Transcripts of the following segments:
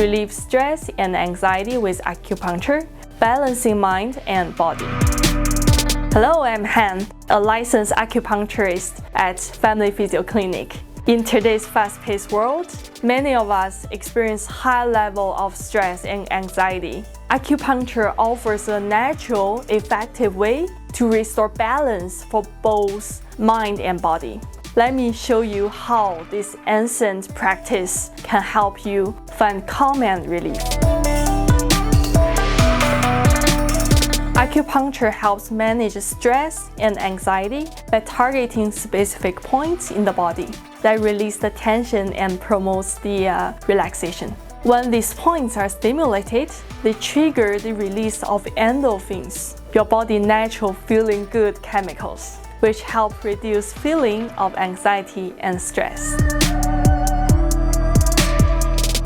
relieve stress and anxiety with acupuncture, balancing mind and body. Hello, I'm Han, a licensed acupuncturist at Family Physiotherapy Clinic. In today's fast-paced world, many of us experience high level of stress and anxiety. Acupuncture offers a natural, effective way to restore balance for both mind and body. Let me show you how this ancient practice can help you find calm and relief. Acupuncture helps manage stress and anxiety by targeting specific points in the body that release the tension and promotes the relaxation. When these points are stimulated, they trigger the release of endorphins, your body's natural feeling good chemicals, which help reduce feeling of anxiety and stress.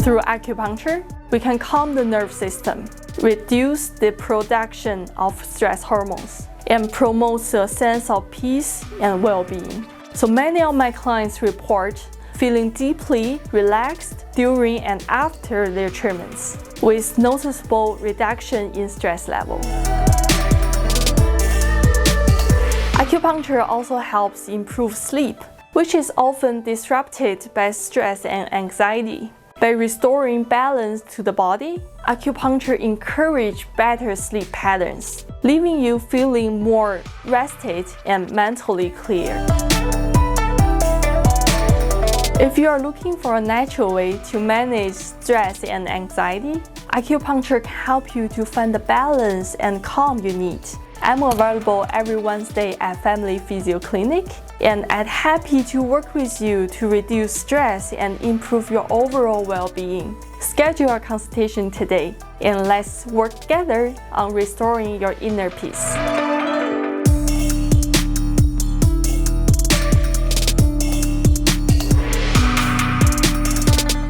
Through acupuncture, we can calm the nerve system, reduce the production of stress hormones, and promote a sense of peace and well-being. So many of my clients report feeling deeply relaxed during and after their treatments, with noticeable reduction in stress level. Acupuncture also helps improve sleep, which is often disrupted by stress and anxiety. By restoring balance to the body, acupuncture encourages better sleep patterns, leaving you feeling more rested and mentally clear. If you are looking for a natural way to manage stress and anxiety, acupuncture can help you to find the balance and calm you need. I'm available every Wednesday at Family Physiotherapy Clinic, and I'm happy to work with you to reduce stress and improve your overall well-being. Schedule a consultation today, and let's work together on restoring your inner peace.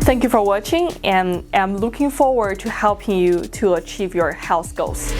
Thank you for watching, and I'm looking forward to helping you to achieve your health goals.